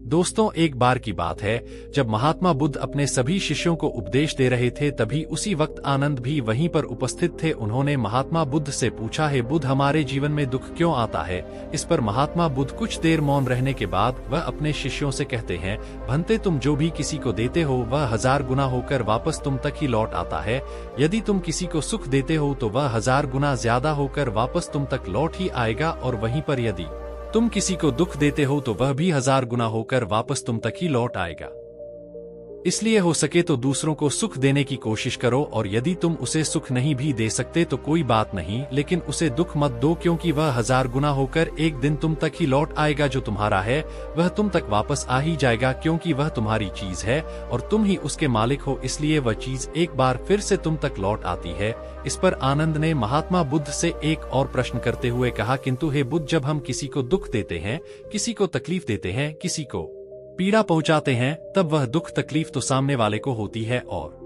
दोस्तों, एक बार की बात है जब महात्मा बुद्ध अपने सभी शिष्यों को उपदेश दे रहे थे, तभी उसी वक्त आनंद भी वहीं पर उपस्थित थे। उन्होंने महात्मा बुद्ध से पूछा, है बुद्ध, हमारे जीवन में दुख क्यों आता है? इस पर महात्मा बुद्ध कुछ देर मौन रहने के बाद वह अपने शिष्यों से कहते हैं, भंते, तुम जो भी किसी को देते हो वह 1000 गुना होकर वापस तुम तक ही लौट आता है। यदि तुम किसी को सुख देते हो तो वह 1000 गुना ज्यादा होकर वापस तुम तक लौट ही आएगा, और वहीं पर यदि तुम किसी को दुख देते हो तो वह भी 1000 गुना होकर वापस तुम तक ही लौट आएगा। इसलिए हो सके तो दूसरों को सुख देने की कोशिश करो, और यदि तुम उसे सुख नहीं भी दे सकते तो कोई बात नहीं, लेकिन उसे दुख मत दो, क्योंकि वह 1000 गुना होकर एक दिन तुम तक ही लौट आएगा। जो तुम्हारा है वह तुम तक वापस आ ही जाएगा, क्योंकि वह तुम्हारी चीज है और तुम ही उसके मालिक हो, इसलिए वह चीज एक बार फिर से तुम तक लौट आती है। इस पर आनंद ने महात्मा बुद्ध से एक और प्रश्न करते हुए कहा, किंतु हे बुद्ध, जब हम किसी को दुख देते हैं, किसी को तकलीफ देते हैं, किसी को पीड़ा पहुंचाते हैं, तब वह दुख तकलीफ तो सामने वाले को होती है, और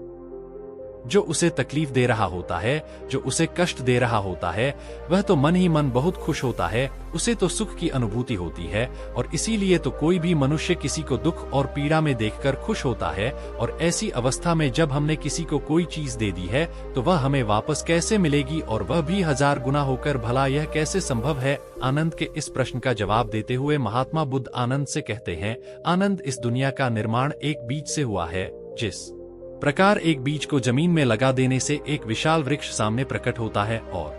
जो उसे तकलीफ दे रहा होता है, जो उसे कष्ट दे रहा होता है, वह तो मन ही मन बहुत खुश होता है, उसे तो सुख की अनुभूति होती है। और इसीलिए तो कोई भी मनुष्य किसी को दुख और पीड़ा में देखकर खुश होता है। और ऐसी अवस्था में जब हमने किसी को कोई चीज दे दी है तो वह हमें वापस कैसे मिलेगी, और वह भी 1000 गुना होकर? भला यह कैसे संभव है? आनंद के इस प्रश्न का जवाब देते हुए महात्मा बुद्ध आनंद से कहते हैं, आनंद, इस दुनिया का निर्माण एक बीज से हुआ है। जिस प्रकार एक बीज को जमीन में लगा देने से एक विशाल वृक्ष सामने प्रकट होता है, और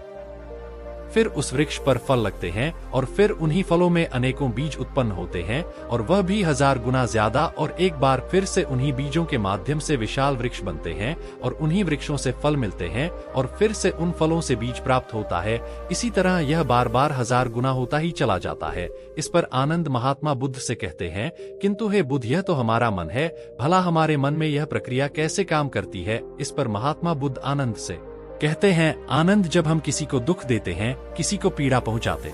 फिर उस वृक्ष पर फल लगते हैं, और फिर उन्हीं फलों में अनेकों बीज उत्पन्न होते हैं, और वह भी 1000 गुना ज्यादा, और एक बार फिर से उन्हीं बीजों के माध्यम से विशाल वृक्ष बनते हैं, और उन्हीं वृक्षों से फल मिलते हैं, और फिर से उन फलों से बीज प्राप्त होता है। इसी तरह यह बार बार 1000 गुना होता ही चला जाता है। इस पर आनंद महात्मा बुद्ध से कहते हैं, किंतु हे बुद्ध, यह तो हमारा मन है, भला हमारे मन में यह प्रक्रिया कैसे काम करती है? इस पर महात्मा बुद्ध आनंद से कहते हैं, आनंद, जब हम किसी को दुख देते हैं, किसी को पीड़ा पहुंचाते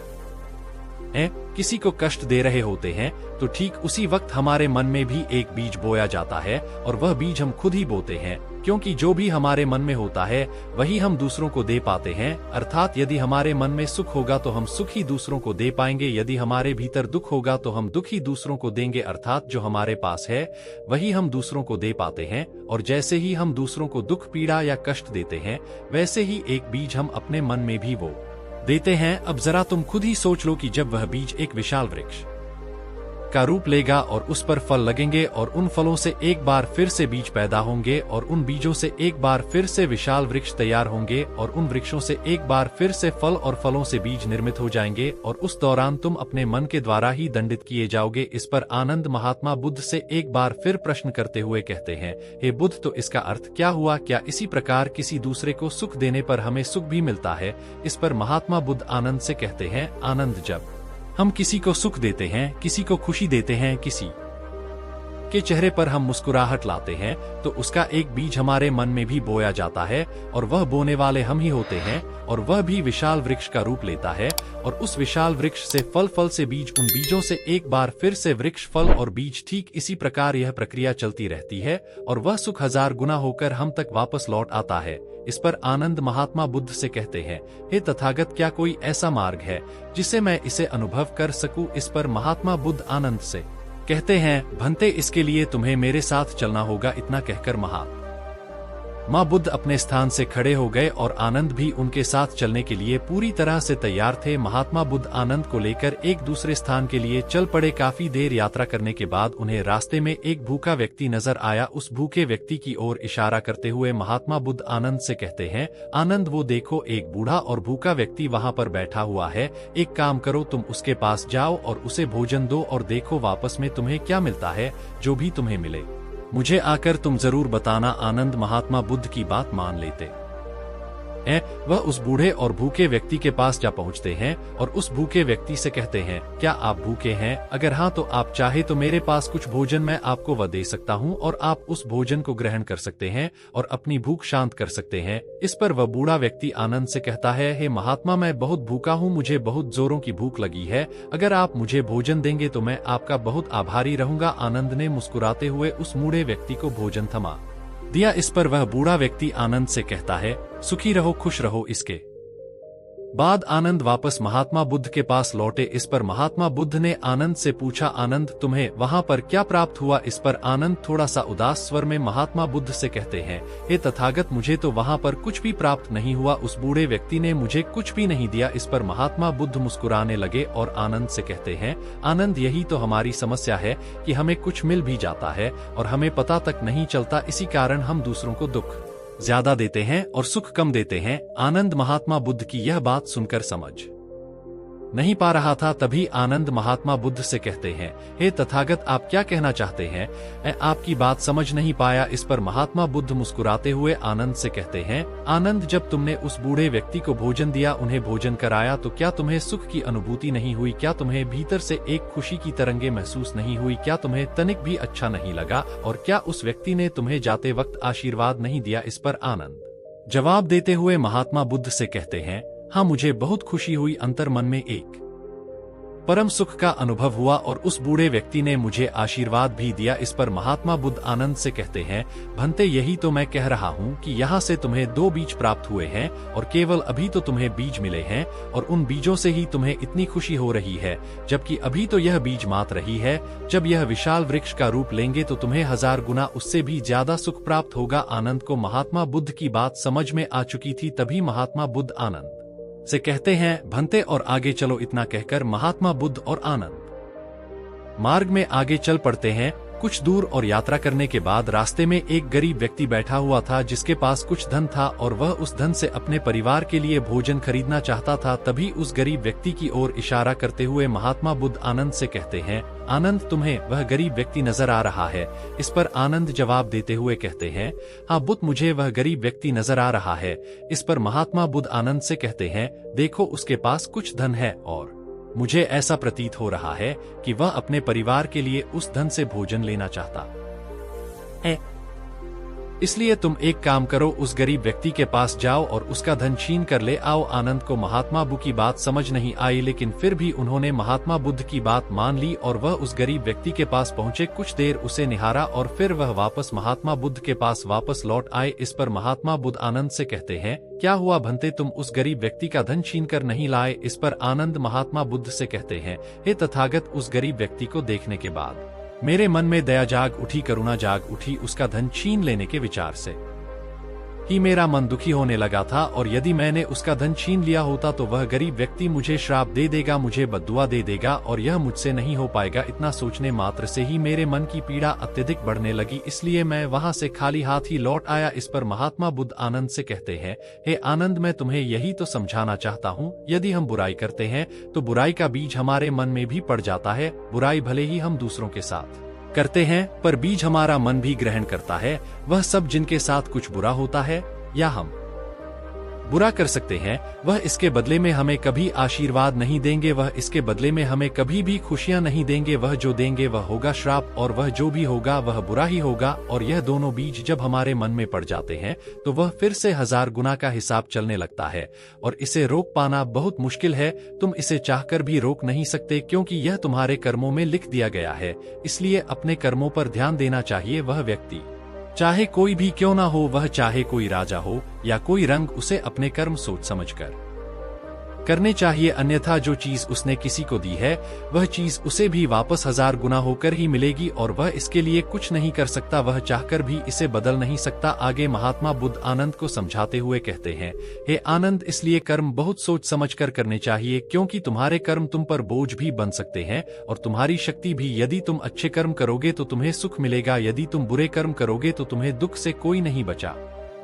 हैं, किसी को कष्ट दे रहे होते हैं, तो ठीक उसी वक्त हमारे मन में भी एक बीज बोया जाता है, और वह बीज हम खुद ही बोते हैं, क्योंकि जो भी हमारे मन में होता है वही हम दूसरों को दे पाते हैं। अर्थात यदि हमारे मन में सुख होगा तो हम सुख ही दूसरों को दे पाएंगे, यदि हमारे भीतर दुख होगा तो हम दुख ही दूसरों को देंगे। अर्थात जो हमारे पास है वही हम दूसरों को दे पाते हैं, और जैसे ही हम दूसरों को दुख, पीड़ा या कष्ट देते हैं, वैसे ही एक बीज हम अपने मन में भी वो देते हैं। अब जरा तुम खुद ही सोच लो कि जब वह बीज एक विशाल वृक्ष का रूप लेगा और उस पर फल लगेंगे, और उन फलों से एक बार फिर से बीज पैदा होंगे, और उन बीजों से एक बार फिर से विशाल वृक्ष तैयार होंगे, और उन वृक्षों से एक बार फिर से फल और फलों से बीज निर्मित हो जाएंगे, और उस दौरान तुम अपने मन के द्वारा ही दंडित किए जाओगे। इस पर आनंद महात्मा बुद्ध से एक बार फिर प्रश्न करते हुए कहते हैं, हे बुद्ध, तो इसका अर्थ क्या हुआ? क्या इसी प्रकार किसी दूसरे को सुख देने पर हमें सुख भी मिलता है? इस पर महात्मा बुद्ध आनंद से कहते हैं, आनंद, जब हम किसी को सुख देते हैं, किसी को खुशी देते हैं, किसी के चेहरे पर हम मुस्कुराहट लाते हैं, तो उसका एक बीज हमारे मन में भी बोया जाता है, और वह बोने वाले हम ही होते हैं, और वह भी विशाल वृक्ष का रूप लेता है, और उस विशाल वृक्ष से फल, फल से बीज, उन बीजों से एक बार फिर से वृक्ष, फल और बीज। ठीक इसी प्रकार यह प्रक्रिया चलती रहती है, और वह सुख 1000 गुना होकर हम तक वापस लौट आता है। इस पर आनंद महात्मा बुद्ध से कहते हैं, हे तथागत, क्या कोई ऐसा मार्ग है जिससे मैं इसे अनुभव कर सकूं? इस पर महात्मा बुद्ध आनंद से कहते हैं, भंते, इसके लिए तुम्हें मेरे साथ चलना होगा। इतना कहकर महात्मा बुद्ध अपने स्थान से खड़े हो गए, और आनंद भी उनके साथ चलने के लिए पूरी तरह से तैयार थे। महात्मा बुद्ध आनंद को लेकर एक दूसरे स्थान के लिए चल पड़े। काफी देर यात्रा करने के बाद उन्हें रास्ते में एक भूखा व्यक्ति नजर आया। उस भूखे व्यक्ति की ओर इशारा करते हुए महात्मा बुद्ध आनंद से कहते हैं, आनंद, वो देखो, एक बूढ़ा और भूखा व्यक्ति वहां पर बैठा हुआ है। एक काम करो, तुम उसके पास जाओ और उसे भोजन दो, और देखो वापस में तुम्हें क्या मिलता है। जो भी तुम्हें मिले मुझे आकर तुम जरूर बताना। आनंद महात्मा बुद्ध की बात मान लेते हैं। वह उस बूढ़े और भूखे व्यक्ति के पास जा पहुंचते हैं, और उस भूखे व्यक्ति से कहते हैं, क्या आप भूखे हैं? अगर हाँ तो आप चाहे तो मेरे पास कुछ भोजन मैं आपको वह दे सकता हूँ, और आप उस भोजन को ग्रहण कर सकते हैं और अपनी भूख शांत कर सकते हैं। इस पर वह बूढ़ा व्यक्ति आनंद से कहता है, हे महात्मा, मैं बहुत भूखा हूँ, मुझे बहुत जोरों की भूख लगी है। अगर आप मुझे भोजन देंगे तो मैं आपका बहुत आभारी रहूंगा। आनंद ने मुस्कुराते हुए उस बूढ़े व्यक्ति को भोजन थमा दिया। इस पर वह बूढ़ा व्यक्ति आनंद से कहता है, सुखी रहो, खुश रहो। इसके बाद आनंद वापस महात्मा बुद्ध के पास लौटे। इस पर महात्मा बुद्ध ने आनंद से पूछा, आनंद तुम्हें वहां पर क्या प्राप्त हुआ? इस पर आनंद थोड़ा सा उदास स्वर में महात्मा बुद्ध से कहते हैं, हे तथागत, मुझे तो वहां पर कुछ भी प्राप्त नहीं हुआ, उस बूढ़े व्यक्ति ने मुझे कुछ भी नहीं दिया। इस पर महात्मा बुद्ध मुस्कुराने लगे और आनंद से कहते हैं, आनंद, यही तो हमारी समस्या है कि हमें कुछ मिल भी जाता है और हमें पता तक नहीं चलता। इसी कारण हम दूसरों को दुख ज्यादा देते हैं और सुख कम देते हैं। आनंद महात्मा बुद्ध की यह बात सुनकर समझ नहीं पा रहा था। तभी आनंद महात्मा बुद्ध से कहते हैं, हे तथागत, आप क्या कहना चाहते हैं? मैं आपकी बात समझ नहीं पाया। इस पर महात्मा बुद्ध मुस्कुराते हुए आनंद से कहते हैं, आनंद, जब तुमने उस बूढ़े व्यक्ति को भोजन दिया, उन्हें भोजन कराया, तो क्या तुम्हें सुख की अनुभूति नहीं हुई? क्या तुम्हें भीतर से एक खुशी की तरंगे महसूस नहीं हुई? क्या तुम्हें तनिक भी अच्छा नहीं लगा? और क्या उस व्यक्ति ने तुम्हें जाते वक्त आशीर्वाद नहीं दिया? इस पर आनंद जवाब देते हुए महात्मा बुद्ध से कहते हैं, हाँ, मुझे बहुत खुशी हुई। अंतर मन में एक परम सुख का अनुभव हुआ और उस बूढ़े व्यक्ति ने मुझे आशीर्वाद भी दिया। इस पर महात्मा बुद्ध आनंद से कहते हैं, भंते, यही तो मैं कह रहा हूँ कि यहाँ से तुम्हें 2 बीज प्राप्त हुए हैं और केवल अभी तो तुम्हें बीज मिले हैं और उन बीजों से ही तुम्हें इतनी खुशी हो रही है, जबकि अभी तो यह बीज मात्र ही है। जब यह विशाल वृक्ष का रूप लेंगे तो तुम्हें 1000 गुना उससे भी ज्यादा सुख प्राप्त होगा। आनंद को महात्मा बुद्ध की बात समझ में आ चुकी थी। तभी महात्मा बुद्ध आनंद से कहते हैं, भंते, और आगे चलो। इतना कहकर महात्मा बुद्ध और आनंद मार्ग में आगे चल पड़ते हैं। कुछ दूर और यात्रा करने के बाद रास्ते में एक गरीब व्यक्ति बैठा हुआ था जिसके पास कुछ धन था और वह उस धन से अपने परिवार के लिए भोजन खरीदना चाहता था। तभी उस गरीब व्यक्ति की ओर इशारा करते हुए महात्मा बुद्ध आनंद से कहते हैं, आनंद, तुम्हें वह गरीब व्यक्ति नजर आ रहा है? इस पर आनंद जवाब देते हुए कहते हैं, हाँ बुद्ध, मुझे वह गरीब व्यक्ति नजर आ रहा है। इस पर महात्मा बुद्ध आनंद से कहते हैं, देखो, उसके पास कुछ धन है और मुझे ऐसा प्रतीत हो रहा है कि वह अपने परिवार के लिए उस धन से भोजन लेना चाहता है। इसलिए तुम एक काम करो, उस गरीब व्यक्ति के पास जाओ और उसका धन छीन कर ले आओ। आनंद को महात्मा बुद्ध की बात समझ नहीं आई, लेकिन फिर भी उन्होंने महात्मा बुद्ध की बात मान ली और वह उस गरीब व्यक्ति के पास पहुंचे। कुछ देर उसे निहारा और फिर वह वापस महात्मा बुद्ध के पास वापस लौट आए। इस पर महात्मा बुद्ध आनंद से कहते हैं, क्या हुआ भंते, तुम उस गरीब व्यक्ति का धन छीन कर नहीं लाए? इस पर आनंद महात्मा बुद्ध से कहते हैं, हे तथागत, उस गरीब व्यक्ति को देखने के बाद मेरे मन में दया जाग उठी, करुणा जाग उठी। उसका धन छीन लेने के विचार से ही मेरा मन दुखी होने लगा था और यदि मैंने उसका धन छीन लिया होता तो वह गरीब व्यक्ति मुझे श्राप दे देगा, मुझे बद्दुआ दे देगा और यह मुझसे नहीं हो पाएगा। इतना सोचने मात्र से ही मेरे मन की पीड़ा अत्यधिक बढ़ने लगी, इसलिए मैं वहां से खाली हाथ ही लौट आया। इस पर महात्मा बुद्ध आनंद से कहते हैं, हे आनंद, मैं तुम्हें यही तो समझाना चाहता हूँ, यदि हम बुराई करते हैं तो बुराई का बीज हमारे मन में भी पड़ जाता है। बुराई भले ही हम दूसरों के साथ करते हैं, पर बीज हमारा मन भी ग्रहण करता है। वह सब जिनके साथ कुछ बुरा होता है या हम बुरा कर सकते हैं, वह इसके बदले में हमें कभी आशीर्वाद नहीं देंगे, वह इसके बदले में हमें कभी भी खुशियां नहीं देंगे। वह जो देंगे वह होगा श्राप और वह जो भी होगा वह बुरा ही होगा। और यह दोनों बीज जब हमारे मन में पड़ जाते हैं तो वह फिर से 1000 गुना का हिसाब चलने लगता है और इसे रोक पाना बहुत मुश्किल है। तुम इसे चाहकर भी रोक नहीं सकते क्योंकि यह तुम्हारे कर्मों में लिख दिया गया है। इसलिए अपने कर्मों पर ध्यान देना चाहिए। वह व्यक्ति चाहे कोई भी क्यों ना हो, वह चाहे कोई राजा हो या कोई रंग, उसे अपने कर्म सोच समझकर करने चाहिए, अन्यथा जो चीज उसने किसी को दी है वह चीज उसे भी वापस 1000 गुना होकर ही मिलेगी और वह इसके लिए कुछ नहीं कर सकता, वह चाहकर भी इसे बदल नहीं सकता। आगे महात्मा बुद्ध आनंद को समझाते हुए कहते हैं, हे आनंद, इसलिए कर्म बहुत सोच समझकर करने चाहिए क्योंकि तुम्हारे कर्म तुम पर बोझ भी बन सकते हैं और तुम्हारी शक्ति भी। यदि तुम अच्छे कर्म करोगे तो तुम्हें सुख मिलेगा, यदि तुम बुरे कर्म करोगे तो तुम्हें दुख से कोई नहीं बचा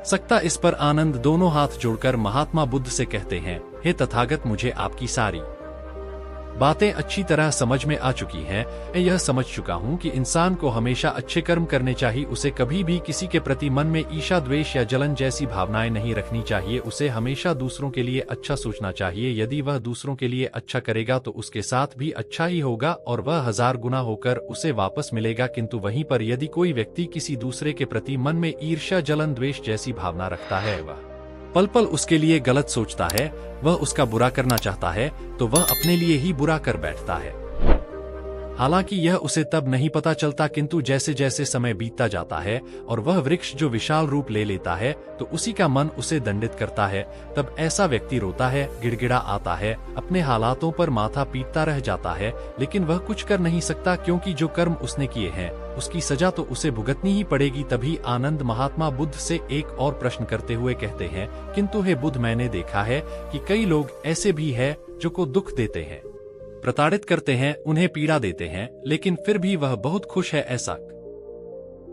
सकता। इस पर आनंद दोनों हाथ जोड़कर महात्मा बुद्ध से कहते हैं, हे तथागत, मुझे आपकी सारी बातें अच्छी तरह समझ में आ चुकी हैं। मैं यह समझ चुका हूँ कि इंसान को हमेशा अच्छे कर्म करने चाहिए, उसे कभी भी किसी के प्रति मन में ईर्ष्या, द्वेष या जलन जैसी भावनाएं नहीं रखनी चाहिए। उसे हमेशा दूसरों के लिए अच्छा सोचना चाहिए। यदि वह दूसरों के लिए अच्छा करेगा तो उसके साथ भी अच्छा ही होगा और वह 1000 गुना होकर उसे वापस मिलेगा। किंतु वहीं पर यदि कोई व्यक्ति किसी दूसरे के प्रति मन में ईर्ष्या, जलन, द्वेष जैसी भावना रखता है, वह पल पल उसके लिए गलत सोचता है, वह उसका बुरा करना चाहता है तो वह अपने लिए ही बुरा कर बैठता है। हालांकि यह उसे तब नहीं पता चलता, किंतु जैसे जैसे समय बीतता जाता है और वह वृक्ष जो विशाल रूप ले लेता है तो उसी का मन उसे दंडित करता है। तब ऐसा व्यक्ति रोता है, गिड़गिड़ा आता है, अपने हालातों पर माथा पीटता रह जाता है, लेकिन वह कुछ कर नहीं सकता, क्योंकि जो कर्म उसने किए हैं उसकी सजा तो उसे भुगतनी ही पड़ेगी। तभी आनंद महात्मा बुद्ध से एक और प्रश्न करते हुए कहते हैं, किंतु हे बुद्ध, मैंने देखा है कि कई लोग ऐसे भी हैं जो को दुख देते हैं, प्रताड़ित करते हैं, उन्हें पीड़ा देते हैं, लेकिन फिर भी वह बहुत खुश है, ऐसा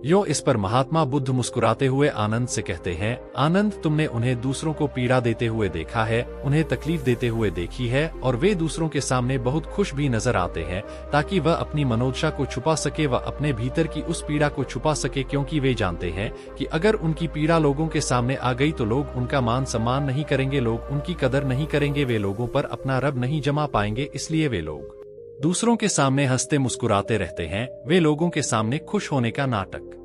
यो। इस पर महात्मा बुद्ध मुस्कुराते हुए आनंद से कहते हैं, आनंद, तुमने उन्हें दूसरों को पीड़ा देते हुए देखा है, उन्हें तकलीफ देते हुए देखी है, और वे दूसरों के सामने बहुत खुश भी नजर आते हैं, ताकि वह अपनी मनोदशा को छुपा सके, वह अपने भीतर की उस पीड़ा को छुपा सके, क्योंकि वे जानते हैं कि अगर उनकी पीड़ा लोगों के सामने आ गई तो लोग उनका मान सम्मान नहीं करेंगे, लोग उनकी कदर नहीं करेंगे, वे लोगों पर अपना रब नहीं जमा पाएंगे। इसलिए वे लोग दूसरों के सामने हंसते मुस्कुराते रहते हैं, वे लोगों के सामने खुश होने का नाटक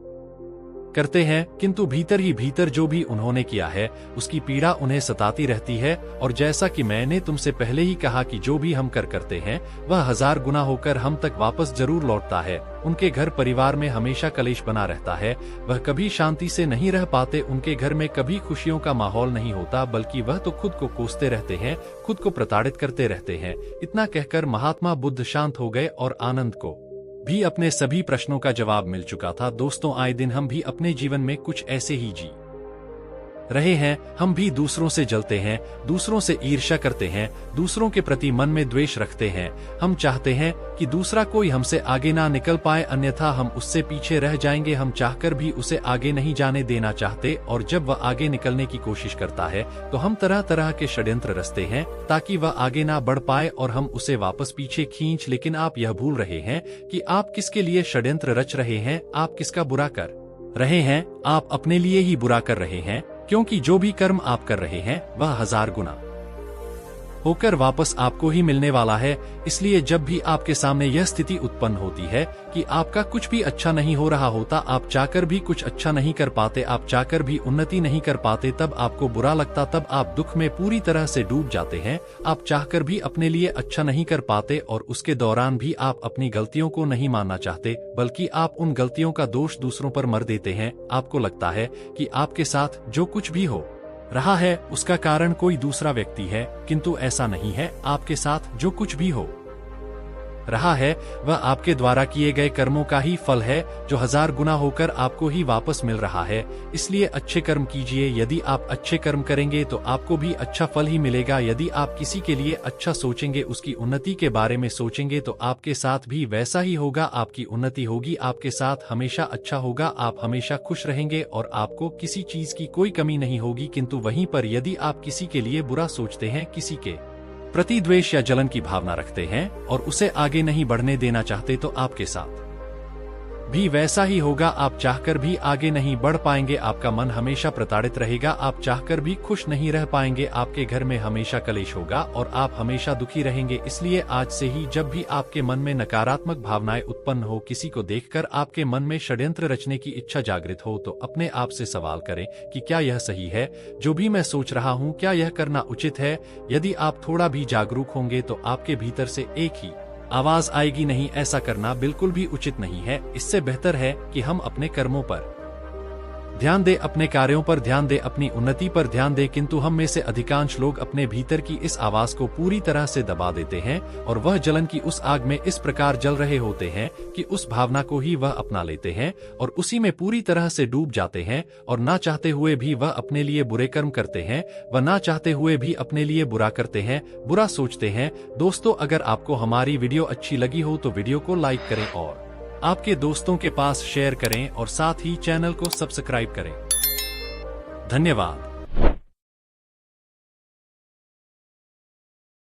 करते हैं, किंतु भीतर ही भीतर जो भी उन्होंने किया है उसकी पीड़ा उन्हें सताती रहती है। और जैसा कि मैंने तुमसे पहले ही कहा कि जो भी हम करते हैं वह 1000 गुना होकर हम तक वापस जरूर लौटता है। उनके घर परिवार में हमेशा कलेश बना रहता है, वह कभी शांति से नहीं रह पाते, उनके घर में कभी खुशियों का माहौल नहीं होता, बल्कि वह तो खुद को कोसते रहते हैं, खुद को प्रताड़ित करते रहते हैं। इतना कहकर महात्मा बुद्ध शांत हो गए और आनंद को भी अपने सभी प्रश्नों का जवाब मिल चुका था। दोस्तों, आए दिन हम भी अपने जीवन में कुछ ऐसे ही जी रहे हैं। हम भी दूसरों से जलते हैं, दूसरों से ईर्ष्या करते हैं, दूसरों के प्रति मन में द्वेष रखते हैं। हम चाहते हैं कि दूसरा कोई हमसे आगे ना निकल पाए, अन्यथा हम उससे पीछे रह जाएंगे। हम चाहकर भी उसे आगे नहीं जाने देना चाहते, और जब वह आगे निकलने की कोशिश करता है तो हम तरह तरह के षड्यंत्र रचते हैं ताकि वह आगे ना बढ़ पाए और हम उसे वापस पीछे खींच। लेकिन आप यह भूल रहे हैं कि आप किसके लिए षड्यंत्र रच रहे हैं, आप किसका बुरा कर रहे हैं। आप अपने लिए ही बुरा कर रहे हैं, क्योंकि जो भी कर्म आप कर रहे हैं वह 1000 गुना होकर वापस आपको ही मिलने वाला है। इसलिए जब भी आपके सामने यह स्थिति उत्पन्न होती है कि आपका कुछ भी अच्छा नहीं हो रहा होता, आप चाहकर भी कुछ अच्छा नहीं कर पाते, आप चाहकर भी उन्नति नहीं कर पाते, तब आपको बुरा लगता, तब आप दुख में पूरी तरह से डूब जाते हैं। आप चाहकर भी अपने लिए अच्छा नहीं कर पाते और उसके दौरान भी आप अपनी गलतियों को नहीं मानना चाहते, बल्कि आप उन गलतियों का दोष दूसरों पर मर देते हैं। आपको लगता है कि आपके साथ जो कुछ भी हो रहा है उसका कारण कोई दूसरा व्यक्ति है, किंतु ऐसा नहीं है। आपके साथ जो कुछ भी हो रहा है वह आपके द्वारा किए गए कर्मों का ही फल है, जो 1000 गुना होकर आपको ही वापस मिल रहा है। इसलिए अच्छे कर्म कीजिए। यदि आप अच्छे कर्म करेंगे तो आपको भी अच्छा फल ही मिलेगा। यदि आप किसी के लिए अच्छा सोचेंगे, उसकी उन्नति के बारे में सोचेंगे, तो आपके साथ भी वैसा ही होगा। आपकी उन्नति होगी, आपके साथ हमेशा अच्छा होगा, आप हमेशा खुश रहेंगे और आपको किसी चीज की कोई कमी नहीं होगी। किंतु वहीं पर यदि आप किसी के लिए बुरा सोचते हैं, किसी के प्रति द्वेष या जलन की भावना रखते हैं और उसे आगे नहीं बढ़ने देना चाहते, तो आपके साथ भी वैसा ही होगा। आप चाहकर भी आगे नहीं बढ़ पाएंगे, आपका मन हमेशा प्रताड़ित रहेगा, आप चाहकर भी खुश नहीं रह पाएंगे, आपके घर में हमेशा कलेश होगा और आप हमेशा दुखी रहेंगे। इसलिए आज से ही जब भी आपके मन में नकारात्मक भावनाएं उत्पन्न हो, किसी को देखकर आपके मन में षड्यंत्र रचने की इच्छा जागृत हो, तो अपने आप से सवाल करें कि क्या यह सही है जो भी मैं सोच रहा हूँ, क्या यह करना उचित है। यदि आप थोड़ा भी जागरूक होंगे तो आपके भीतर से एक ही आवाज आएगी, नहीं, ऐसा करना बिल्कुल भी उचित नहीं है। इससे बेहतर है कि हम अपने कर्मों पर ध्यान दे, अपने कार्यों पर ध्यान दे, अपनी उन्नति पर ध्यान दे। किंतु हम में से अधिकांश लोग अपने भीतर की इस आवाज को पूरी तरह से दबा देते हैं और वह जलन की उस आग में इस प्रकार जल रहे होते हैं कि उस भावना को ही वह अपना लेते हैं और उसी में पूरी तरह से डूब जाते हैं और ना चाहते हुए भी वह अपने लिए बुरे कर्म करते हैं, वह ना चाहते हुए भी अपने लिए बुरा करते हैं, बुरा सोचते हैं। दोस्तों, अगर आपको हमारी वीडियो अच्छी लगी हो तो वीडियो को लाइक करें और आपके दोस्तों के पास शेयर करें और साथ ही चैनल को सब्सक्राइब करें। धन्यवाद।